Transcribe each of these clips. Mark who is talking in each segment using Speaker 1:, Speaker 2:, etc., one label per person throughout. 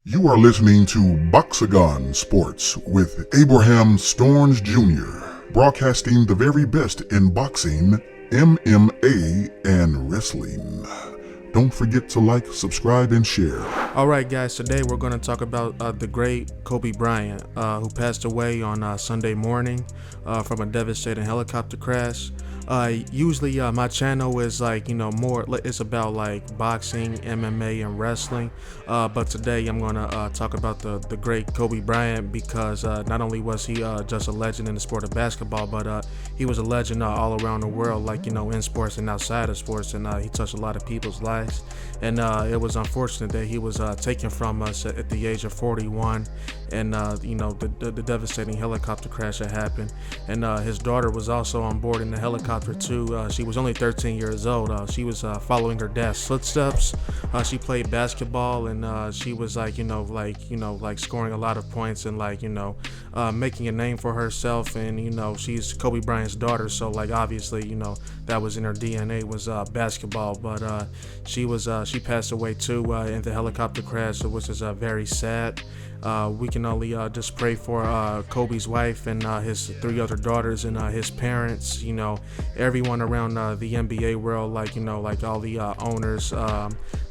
Speaker 1: You are listening to Boxagon Sports with Abraham Storns Jr., broadcasting the very best in boxing, MMA, and wrestling. Don't forget to like, subscribe, and share.
Speaker 2: Alright guys, today we're going to talk about the great Kobe Bryant, who passed away on Sunday morning from a devastating helicopter crash. Usually my channel is more, it's about like boxing, MMA, and wrestling, but today I'm going to talk about the great Kobe Bryant because not only was he just a legend in the sport of basketball, but he was a legend all around the world, in sports and outside of sports, and he touched a lot of people's lives. And it was unfortunate that he was taken from us at the age of 41, and the devastating helicopter crash that happened. And his daughter was also on board in the helicopter too. She was only 13 years old. She was following her dad's footsteps. She played basketball, and she was scoring a lot of points and making a name for herself. And she's Kobe Bryant's daughter, so obviously that was in her DNA was basketball. But she passed away too in the helicopter crash, which is very sad. We can only just pray for Kobe's wife and his 3 other daughters and his parents, everyone around the NBA world, all the owners,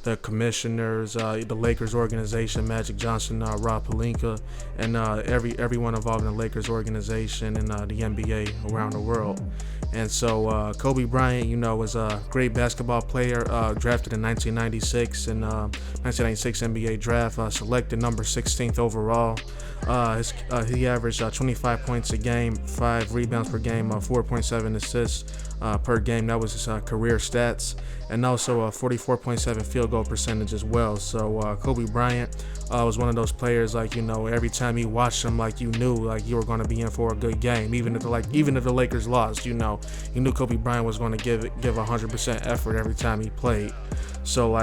Speaker 2: the commissioners, the Lakers organization, Magic Johnson, Rob Pelinka, and everyone involved in the Lakers organization and the NBA around the world. And so Kobe Bryant, was a great basketball player, drafted in 1996 in 1996 NBA draft, selected number 16th overall. He averaged 25 points a game, 5 rebounds per game, 4.7 assists per game. That was his career stats, and also a 44.7 field goal percentage as well. So Kobe Bryant was one of those players, every time you watched him, you knew you were going to be in for a good game, even if the Lakers lost. You knew Kobe Bryant was going to give 100% effort every time he played. So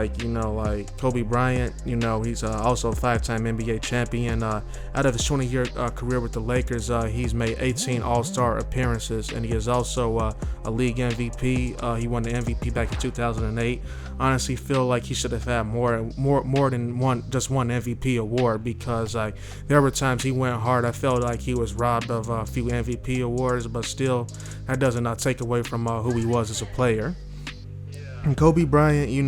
Speaker 2: Kobe Bryant, he's also a 5-time NBA champion. Out of his 20-year career with the Lakers, he's made 18 All-Star appearances, and he is also a league MVP. He won the MVP back in 2008. Honestly, feel like he should have had more than just one MVP award, because there were times he went hard. I felt like he was robbed of a few MVP awards, but still, that doesn't take away from who he was as a player. And Kobe Bryant, he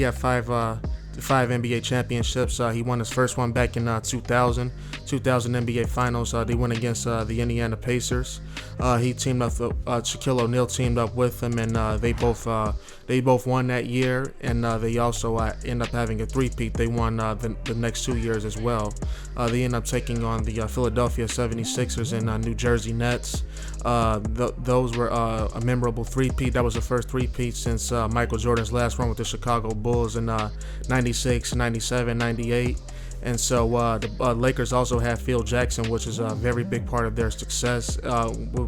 Speaker 2: had five NBA championships. He won his first one back in 2000 NBA Finals. They went against the Indiana Pacers. He teamed up, Shaquille O'Neal teamed up with him, and they both won that year. And they also end up having a three-peat. They won the next 2 years as well. They end up taking on the Philadelphia 76ers and New Jersey Nets. Those were a memorable three-peat. That was the first three-peat since Michael Jordan's last run with the Chicago Bulls in 96, 97, 98. And so the Lakers also had Phil Jackson, which is a very big part of their success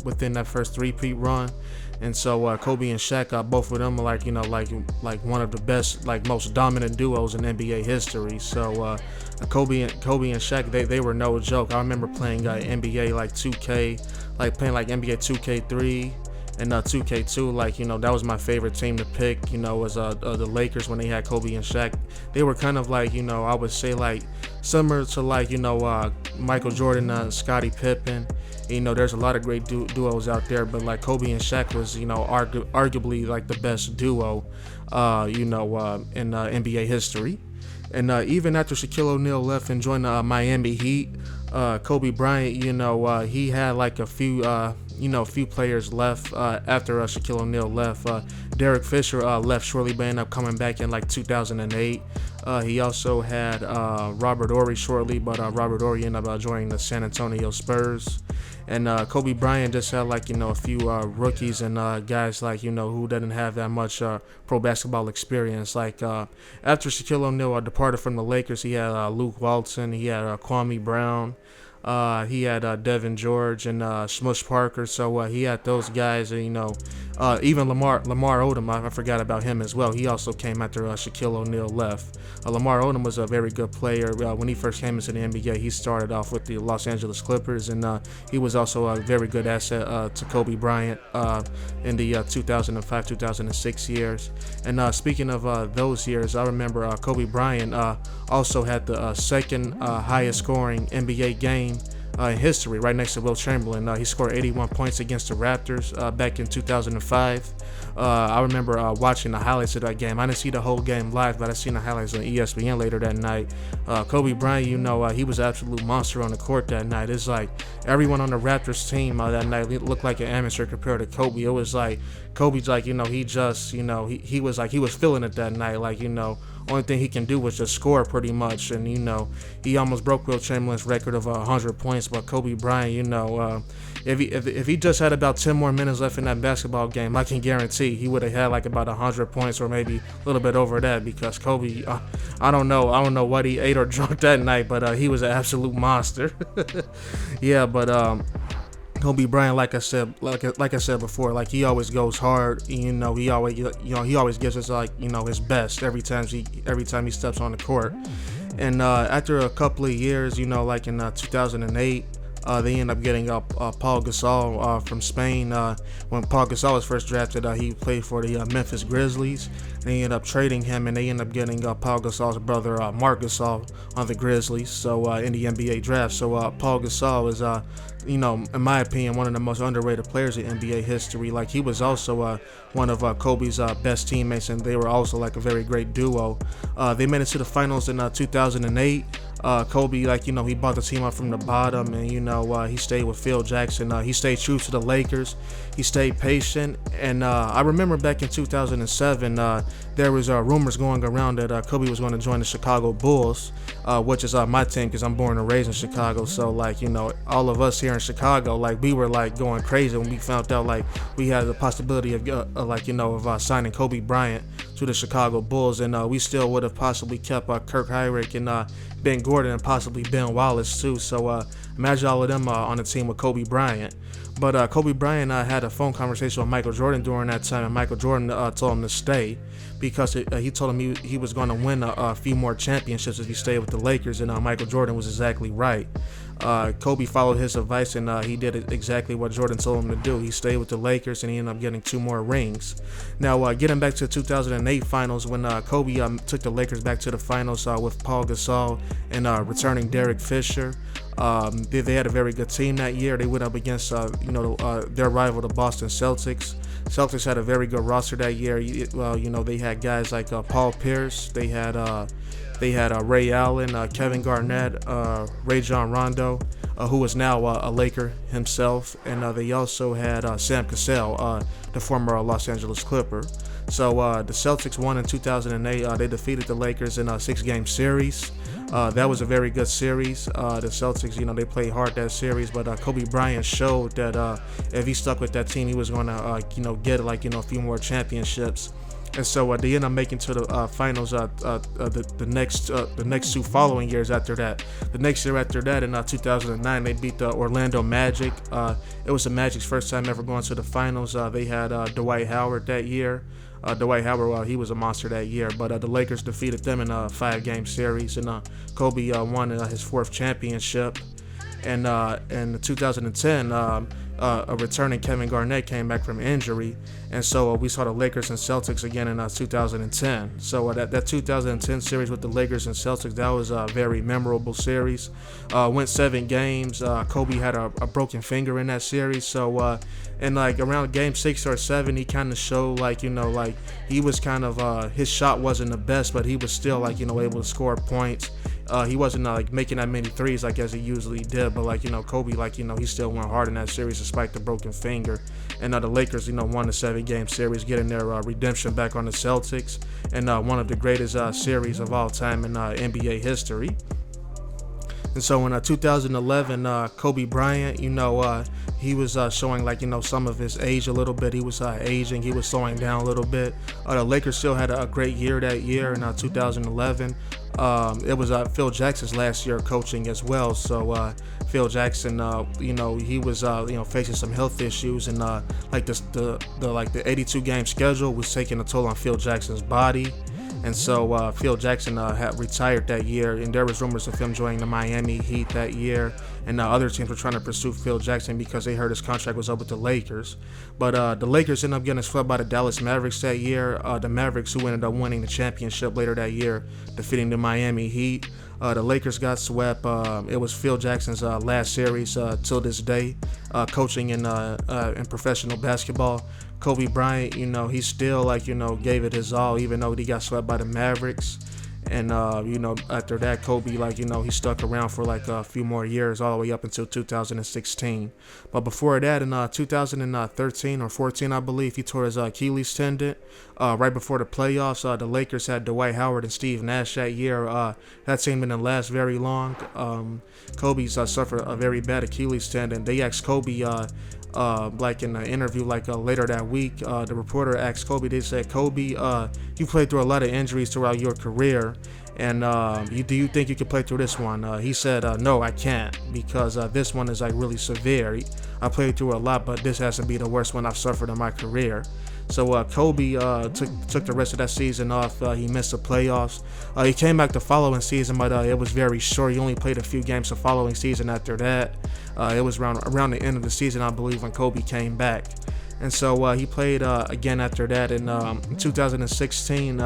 Speaker 2: within that first three-peat run. And so Kobe and Shaq, both of them are one of the best, most dominant duos in NBA history. So Kobe and Shaq, they were no joke. I remember playing NBA 2K, playing NBA 2K3 and 2K2. That was my favorite team to pick. Was the Lakers when they had Kobe and Shaq. They were kind of I would say similar to Michael Jordan, Scottie Pippen. There's a lot of great duos out there, but Kobe and Shaq was arguably the best duo in NBA history. And even after Shaquille O'Neal left and joined the Miami Heat, Kobe Bryant, he had a few players left after Shaquille O'Neal left. Derek Fisher left shortly, but ended up coming back in 2008. He also had Robert Horry shortly, but Robert Horry ended up joining the San Antonio Spurs. And Kobe Bryant just had a few rookies and guys who didn't have that much pro basketball experience. After Shaquille O'Neal departed from the Lakers, he had Luke Walton, he had Kwame Brown, he had Devin George and Smush Parker. So he had those guys, Even Lamar Odom, I forgot about him as well. He also came after Shaquille O'Neal left. Lamar Odom was a very good player. When he first came into the NBA, he started off with the Los Angeles Clippers, and he was also a very good asset to Kobe Bryant in the 2005-2006 years. And speaking of those years, I remember Kobe Bryant also had the second highest scoring NBA game in history, right next to Will Chamberlain. He scored 81 points against the Raptors back in 2005. I remember watching the highlights of that game. I didn't see the whole game live, but I seen the highlights on ESPN later that night. Kobe Bryant, he was an absolute monster on the court that night. It's like everyone on the Raptors team that night looked like an amateur compared to Kobe. It was like Kobe's like, he just, he was feeling it that night. Like, only thing he can do was just score pretty much. And, he almost broke Will Chamberlain's record of 100 points. But Kobe Bryant, if he just had about 10 more minutes left in that basketball game, I can guarantee he would have had like about 100 points or maybe a little bit over that, because Kobe, I don't know what he ate or drunk that night, but he was an absolute monster. Yeah, but Kobe Bryant, like I said before, like he always goes hard. He always gives us his best every time he steps on the court. And after a couple of years, like in 2008. They end up getting Paul Gasol from Spain. When Paul Gasol was first drafted, he played for the Memphis Grizzlies. They ended up trading him, and they ended up getting Paul Gasol's brother, Marc Gasol, on the Grizzlies. So in the NBA draft, so Paul Gasol is, in my opinion, one of the most underrated players in NBA history. Like he was also one of Kobe's best teammates, and they were also like a very great duo. They made it to the finals in 2008. Kobe, he brought the team up from the bottom, and he stayed with Phil Jackson. He stayed true to the Lakers. He stayed patient, and I remember back in 2007, there was rumors going around that Kobe was going to join the Chicago Bulls, which is my team because I'm born and raised in Chicago. So all of us here in Chicago, we were going crazy when we found out we had the possibility of signing Kobe Bryant to the Chicago Bulls, and we still would have possibly kept Kirk Hinrich and Ben Gordon and possibly Ben Wallace too. So imagine all of them on the team with Kobe Bryant. But Kobe Bryant had a phone conversation with Michael Jordan during that time, and Michael Jordan told him to stay because he told him he was going to win a few more championships if he stayed with the Lakers, and Michael Jordan was exactly right. Kobe followed his advice, and he did exactly what Jordan told him to do. He stayed with the Lakers, and he ended up getting 2 more rings. Now, getting back to the 2008 finals, when Kobe took the Lakers back to the finals with Paul Gasol and returning Derek Fisher. They had a very good team that year. They went up against their rival, the Boston Celtics. Celtics had a very good roster that year. They had guys like Paul Pierce. They had Ray Allen, Kevin Garnett, Rajon Rondo, who is now a Laker himself, and they also had Sam Cassell, the former Los Angeles Clipper. So the Celtics won in 2008. They defeated the Lakers in a 6-game series. That was a very good series. The Celtics, they played hard that series, but Kobe Bryant showed that if he stuck with that team, he was going to, get a few more championships. And so they ended up making to the finals the next 2 following years after that. The next year after that, in 2009, they beat the Orlando Magic. It was the Magic's first time ever going to the finals. They had Dwight Howard that year. Dwight Howard, he was a monster that year, but the Lakers defeated them in a 5-game series, and Kobe won his 4th championship. And in 2010, a returning Kevin Garnett came back from injury, and so we saw the Lakers and Celtics again in 2010. So that 2010 series with the Lakers and Celtics, that was a very memorable series. Went 7 games. Kobe had a broken finger in that series, so and around game 6 or 7, he kind of showed he was kind of his shot wasn't the best, but he was still able to score points. He wasn't making that many threes as he usually did, but Kobe he still went hard in that series despite the broken finger. And the Lakers won the 7-game series, getting their redemption back on the Celtics, and one of the greatest series of all time in NBA history. And so in 2011, Kobe Bryant, he was showing some of his age a little bit. He was aging. He was slowing down a little bit. The Lakers still had a great year that year in 2011. It was Phil Jackson's last year coaching as well. So Phil Jackson, he was facing some health issues, and like the 82 game schedule was taking a toll on Phil Jackson's body. And so Phil Jackson had retired that year, and there was rumors of him joining the Miami Heat that year, and other teams were trying to pursue Phil Jackson because they heard his contract was up with the Lakers. But the Lakers ended up getting swept by the Dallas Mavericks that year. The Mavericks, who ended up winning the championship later that year, defeating the Miami Heat. The Lakers got swept. It was Phil Jackson's last series till this day, coaching in professional basketball. Kobe Bryant, he still gave it his all, even though he got swept by the Mavericks. And after that, Kobe he stuck around for a few more years, all the way up until 2016. But before that, in 2013 or 14, I believe, he tore his Achilles tendon. Right before the playoffs, the Lakers had Dwight Howard and Steve Nash that year. That team didn't last very long. Kobe's suffered a very bad Achilles tendon. They asked Kobe, in an interview later that week, the reporter asked Kobe, they said, Kobe, you played through a lot of injuries throughout your career, and do you think you could play through this one? He said, no, I can't, because this one is really severe. I played through a lot, but this has to be the worst one I've suffered in my career. So Kobe took the rest of that season off. He missed the playoffs. He came back the following season, but it was very short. He only played a few games the following season after that. It was around the end of the season, I believe, when Kobe came back. And so he played again after that. In 2016,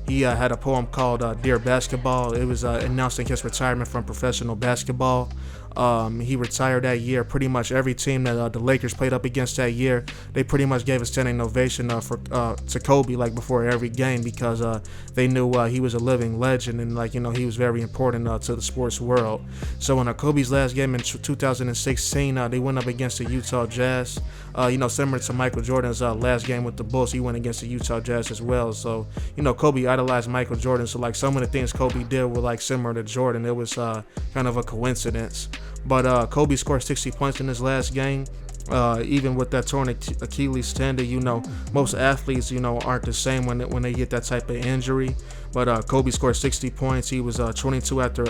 Speaker 2: he had a poem called Dear Basketball. It was announcing his retirement from professional basketball. He retired that year. Pretty much every team that the Lakers played up against that year, they pretty much gave a standing ovation to Kobe before every game, because they knew he was a living legend, and he was very important to the sports world. So in Kobe's last game in 2016, they went up against the Utah Jazz. Similar to Michael Jordan's last game with the Bulls, he went against the Utah Jazz as well. So Kobe idolized Michael Jordan. So some of the things Kobe did were similar to Jordan. It was kind of a coincidence. But Kobe scored 60 points in his last game. Even with that torn Achilles tendon, most athletes, aren't the same when they get that type of injury. But Kobe scored 60 points. He was 22 after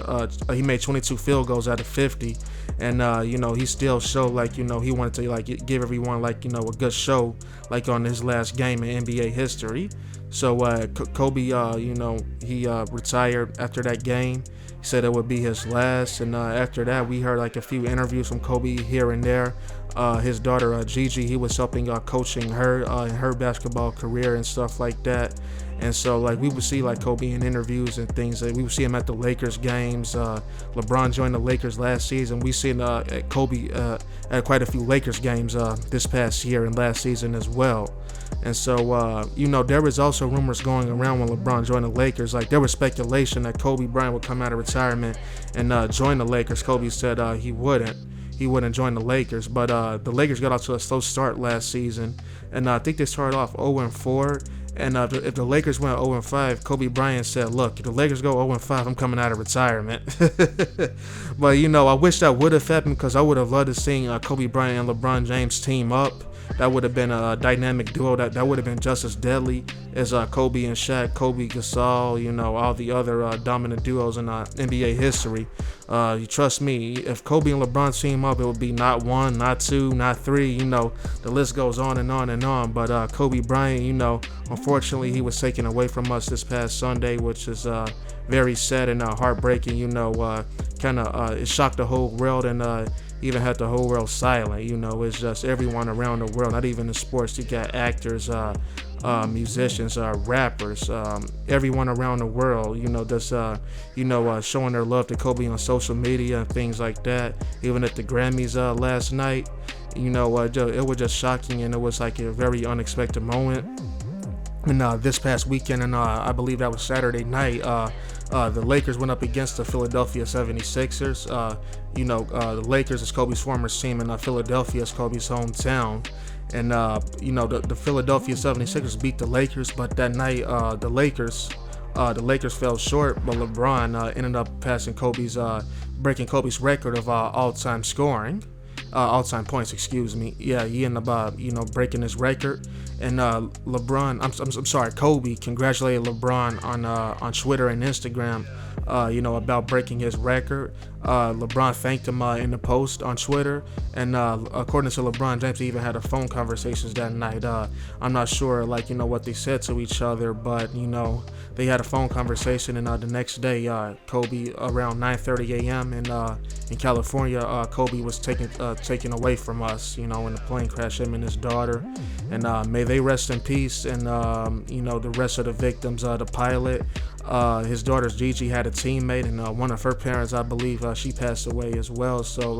Speaker 2: he made 22 field goals out of 50, and he still showed he wanted to give everyone a good show on his last game in NBA history. So Kobe, he retired after that game. He said it would be his last, and after that, we heard a few interviews from Kobe here and there. His daughter Gigi, he was helping coaching her in her basketball career and stuff like that. And so we would see Kobe in interviews and things. We would see him at the Lakers games. LeBron joined the Lakers last season. We seen Kobe at quite a few Lakers games this past year and last season as well. And so, there was also rumors going around when LeBron joined the Lakers. There was speculation that Kobe Bryant would come out of retirement and join the Lakers. Kobe said he wouldn't. He wouldn't join the Lakers. But the Lakers got off to a slow start last season. And I think they started off 0-4. And if the Lakers went 0-5, Kobe Bryant said, look, if the Lakers go 0-5, I'm coming out of retirement. But, I wish that would have happened, because I would have loved to see Kobe Bryant and LeBron James team up. That would have been a dynamic duo that would have been just as deadly as Kobe and Shaq, Kobe, Gasol, all the other dominant duos in NBA history. You trust me, if Kobe and LeBron team up, it would be not one, not two, not three. The list goes on and on and on. But Kobe Bryant, unfortunately, he was taken away from us this past Sunday, which is very sad and heartbreaking. It shocked the whole world, and even had the whole world silent. It's just everyone around the world, not even in sports. You got actors, musicians, rappers, everyone around the world, just showing their love to Kobe on social media and things like that. Even at the Grammys last night, it was just shocking, and it was a very unexpected moment. And this past weekend, and I believe that was Saturday night, the Lakers went up against the Philadelphia 76ers. The Lakers is Kobe's former team, and Philadelphia is Kobe's hometown. And the Philadelphia 76ers beat the Lakers, but that night the Lakers fell short. But LeBron ended up breaking Kobe's record of all-time scoring. All-time points, excuse me. Yeah, he ended up, breaking his record. And Kobe congratulated LeBron on Twitter and Instagram, about breaking his record. LeBron thanked him in the post on Twitter, and according to LeBron James, he even had a phone conversations that night. I'm not sure, what they said to each other, but they had a phone conversation, and the next day, Kobe around 9:30 a.m. in California, Kobe was taken away from us, in the plane crash, him and his daughter, and may they rest in peace, and the rest of the victims, the pilot. His daughter's Gigi had a teammate, and one of her parents, I believe, she passed away as well. So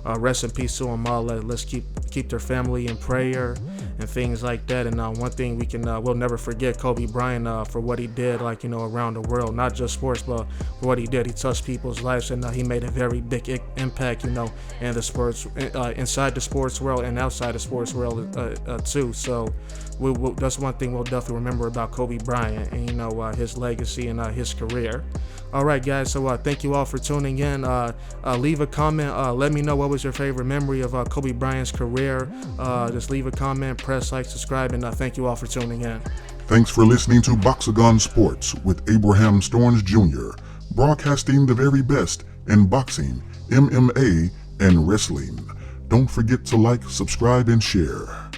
Speaker 2: rest in peace to them all. Let's keep their family in prayer and things like that. And one thing we'll never forget Kobe Bryant for what he did, around the world, not just sports, but for what he did. He touched people's lives, and he made a very big impact, in the sports, inside the sports world and outside the sports world too. So that's one thing we'll definitely remember about Kobe Bryant, and his legacy and his career. All right, guys. So thank you all for tuning in. Leave a comment. Let me know what was your favorite memory of Kobe Bryant's career. Just leave a comment, press like, subscribe, and thank you all for tuning in.
Speaker 1: Thanks for listening to Boxagon Sports with Abraham Storns Jr., broadcasting the very best in boxing, MMA, and wrestling. Don't forget to like, subscribe, and share.